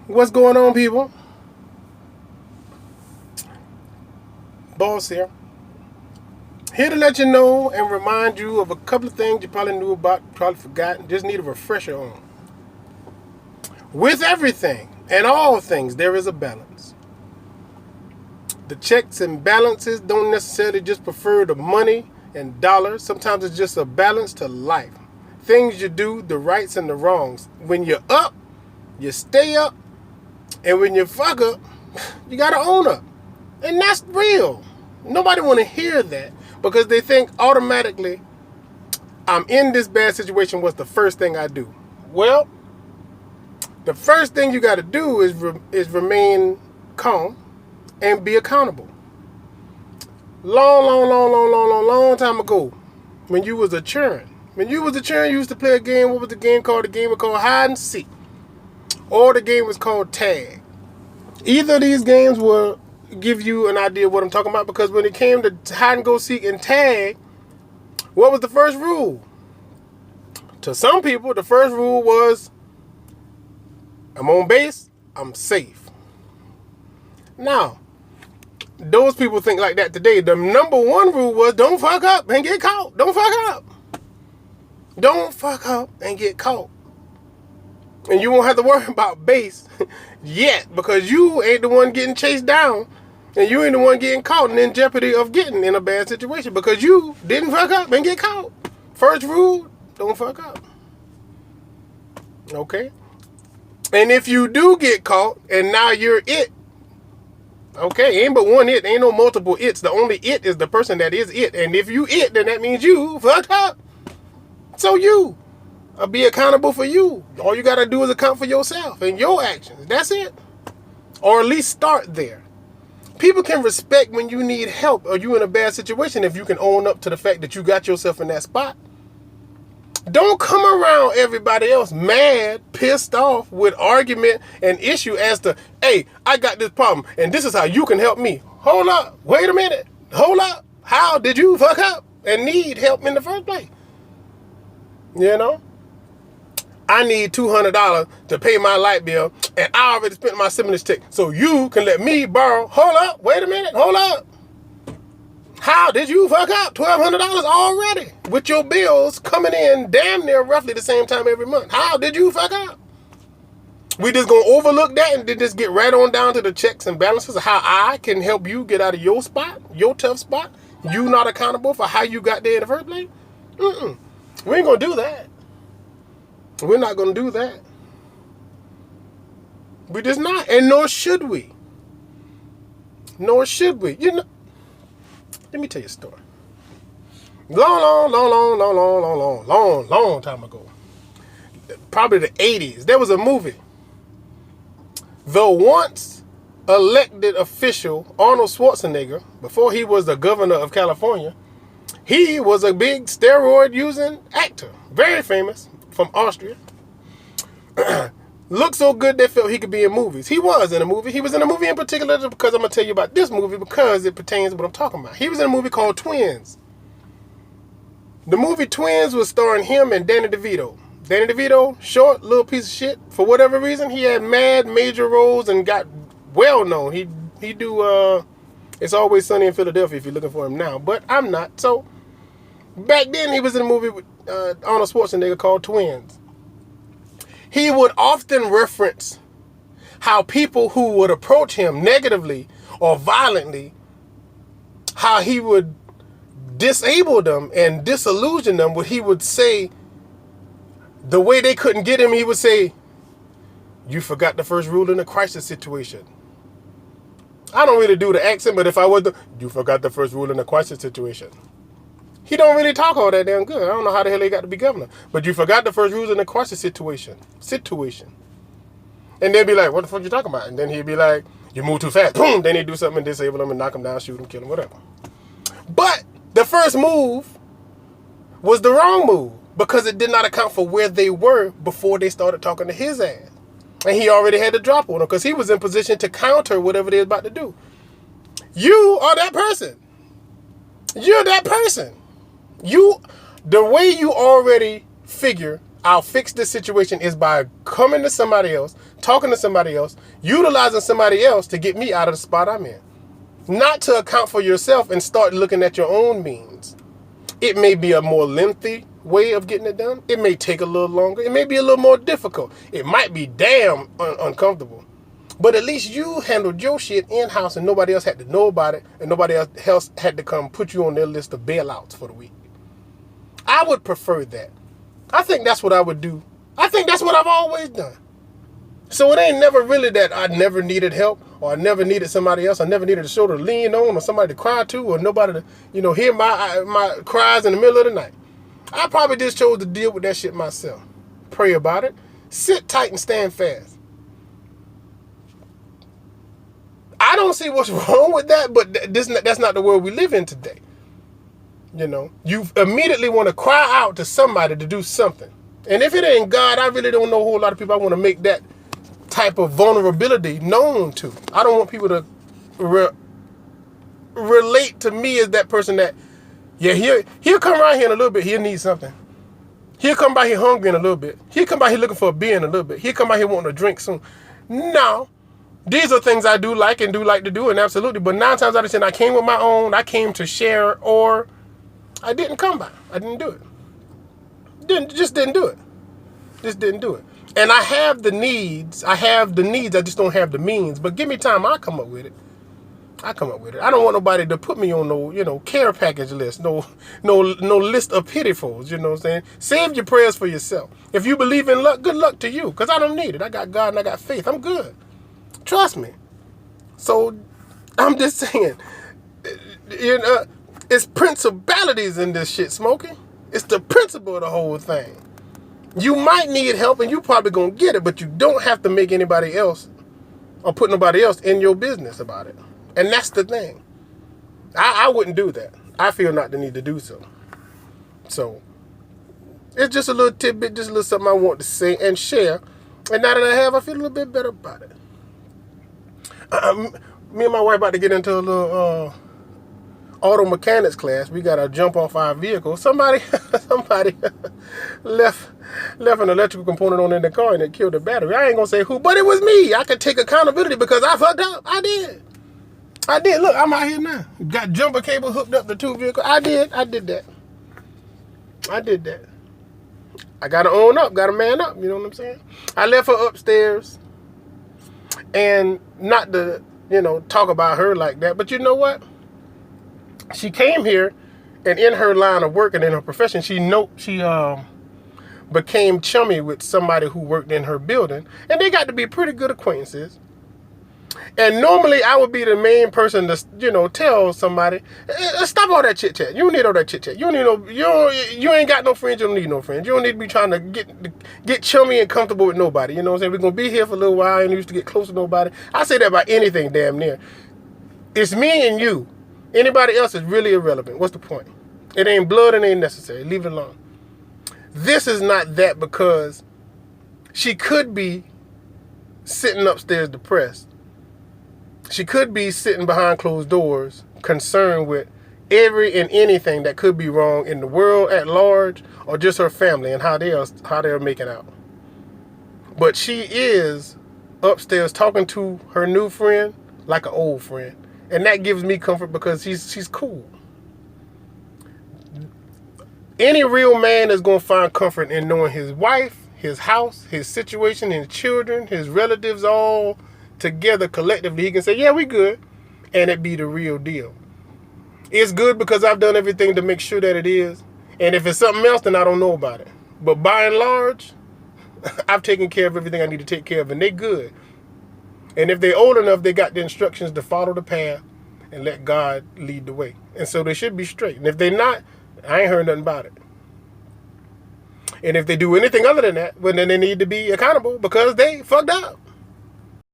What's going on, people? Boss here. Here to let you know and remind you of a couple of things you probably knew about, probably forgot, just need a refresher on. With everything and all things, there is a balance. The checks and balances don't necessarily just prefer the money and dollars. Sometimes it's just a balance to life. Things you do, the rights and the wrongs. When you're up, you stay up. And when you fuck up, you gotta own up. And that's real. Nobody want to hear that because they think automatically I'm in this bad situation. What's the first thing I do? Well, the first thing you got to do is remain calm and be accountable. Long time ago, when you was a churn, you used to play a game. What was the game called? The game was called hide and seek, or the game was called tag. Either of these games will give you an idea of what I'm talking about, because when it came to hide and go seek and tag, what was the first rule? To some people, the first rule was, I'm on base, I'm safe. Now, those people think like that today. The number one rule was, don't fuck up and get caught. Don't fuck up. Don't fuck up and get caught. And you won't have to worry about base yet, because you ain't the one getting chased down, and you ain't the one getting caught and in jeopardy of getting in a bad situation because you didn't fuck up and get caught. First rule, don't fuck up. Okay? And if you do get caught and now you're it, okay, ain't but one it, ain't no multiple it's. The only it is the person that is it. And if you it, then that means you fucked up. So you be accountable for you. All you gotta do is account for yourself and your actions. That's it. Or at least start there. People can respect when you need help or you in a bad situation if you can own up to the fact that you got yourself in that spot. Don't come around everybody else mad, pissed off with argument and issue as to, hey, I got this problem and this is how you can help me. Hold up. Wait a minute. Hold up. How did you fuck up and need help in the first place? You know? I need $200 to pay my light bill, and I already spent my stimulus check, so you can let me borrow. Hold up, wait a minute, hold up. How did you fuck up $1,200 already with your bills coming in damn near roughly the same time every month? How did you fuck up? We just gonna overlook that and then just get right on down to the checks and balances of how I can help you get out of your spot, your tough spot. You not accountable for how you got there in the first place? We ain't gonna do that. We're not going to do that. We just not. And nor should we. Nor should we. You know, let me tell you a story. Long time ago. Probably the 80s. There was a movie. The once elected official, Arnold Schwarzenegger, before he was the governor of California, he was a big steroid-using actor. Very famous. From Austria. Looked so good they felt he could be in movies. He was in a movie. He was in a movie in particular because I'm going to tell you about this movie because it pertains to what I'm talking about. He was in a movie called Twins. The movie Twins was starring him and Danny DeVito. Danny DeVito, short, little piece of shit. For whatever reason, he had mad major roles and got well known. He do It's Always Sunny in Philadelphia if you're looking for him now. But I'm not. So back then he was in a movie with Arnold Schwarzenegger called Twins. He would often reference how people who would approach him negatively or violently, how he would disable them and disillusion them. What he would say, the way they couldn't get him, he would say, you forgot the first rule in a crisis situation. I don't really do the accent, but if I was you forgot the first rule in a crisis situation. He don't really talk all that damn good. I don't know how the hell he got to be governor. But you forgot the first rules in the crisis situation. And they'd be like, what the fuck you talking about? And then he'd be like, you move too fast. Boom! Then he'd do something and disable him and knock him down, shoot him, kill him, whatever. But the first move was the wrong move because it did not account for where they were before they started talking to his ass. And he already had to drop on him because he was in position to counter whatever they was about to do. You are that person. You're that person. The way you already figure I'll fix this situation is by coming to somebody else, talking to somebody else, utilizing somebody else to get me out of the spot I'm in. Not to account for yourself and start looking at your own means. It may be a more lengthy way of getting it done. It may take a little longer. It may be a little more difficult. It might be damn uncomfortable. But at least you handled your shit in-house and nobody else had to know about it, and nobody else had to come put you on their list of bailouts for the week. I would prefer that. I think that's what I would do. I think that's what I've always done. So it ain't never really that I never needed help, or I never needed somebody else. I never needed a shoulder to lean on, or somebody to cry to, or nobody to, hear my cries in the middle of the night. I probably just chose to deal with that shit myself. Pray about it. Sit tight and stand fast. I don't see what's wrong with that, but that's not the world we live in today. You immediately want to cry out to somebody to do something. And if it ain't God, I really don't know a whole lot of people I want to make that type of vulnerability known to. I don't want people to relate to me as that person that, he'll come around here in a little bit, he'll need something. He'll come by here hungry in a little bit. He'll come by here looking for a beer in a little bit. He'll come by here wanting a drink soon. No. These are things I do like and do like to do, and absolutely. But 9 times out of 10, I came with my own. I came to share, or I didn't come by. I didn't do it. Just didn't do it. Just didn't do it. And I have the needs. I just don't have the means. But give me time. I'll come up with it. I don't want nobody to put me on no, care package list. No list of pitifuls. You know what I'm saying? Save your prayers for yourself. If you believe in luck, good luck to you. Because I don't need it. I got God and I got faith. I'm good. Trust me. So I'm just saying, it's principalities in this shit, Smokey. It's the principle of the whole thing. You might need help and you probably gonna get it, but you don't have to make anybody else or put nobody else in your business about it. And that's the thing. I wouldn't do that. I feel not the need to do so. So it's just a little tidbit, just a little something I want to say and share. And now that I have, I feel a little bit better about it. Me and my wife about to get into a little auto mechanics class. We got to jump off our vehicle. Somebody left an electrical component on in the car and it killed the battery. I ain't gonna say who, but it was me. I could take accountability because I fucked up. I did. Look, I'm out here now. Got jumper cable hooked up to 2 vehicles. I did that. I gotta own up, gotta man up, you know what I'm saying? I left her upstairs. And not to, talk about her like that, but you know what? She came here, and in her line of work and in her profession, she became chummy with somebody who worked in her building, and they got to be pretty good acquaintances. And normally I would be the main person to, tell somebody, stop all that chit chat. You don't need all that chit chat. You ain't got no friends. You don't need no friends. You don't need to be trying to get chummy and comfortable with nobody. You know what I'm saying? We're gonna be here for a little while and used to get close to nobody. I say that about anything damn near. It's me and you. Anybody else is really irrelevant. What's the point? It ain't blood and ain't necessary. Leave it alone. This is not that, because she could be sitting upstairs depressed. She could be sitting behind closed doors, concerned with every and anything that could be wrong in the world at large, or just her family and how they're making out. But she is upstairs talking to her new friend like an old friend, and that gives me comfort because she's cool. Any real man is going to find comfort in knowing his wife, his house, his situation, his children, his relatives all together collectively. He can say, yeah, we good, and it be the real deal. It's good because I've done everything to make sure that it is, and if it's something else, then I don't know about it. But by and large, I've taken care of everything I need to take care of, and they good. And if they're old enough, they got the instructions to follow the path and let God lead the way. And so they should be straight. And if they're not, I ain't heard nothing about it. And if they do anything other than that, well, then they need to be accountable because they fucked up.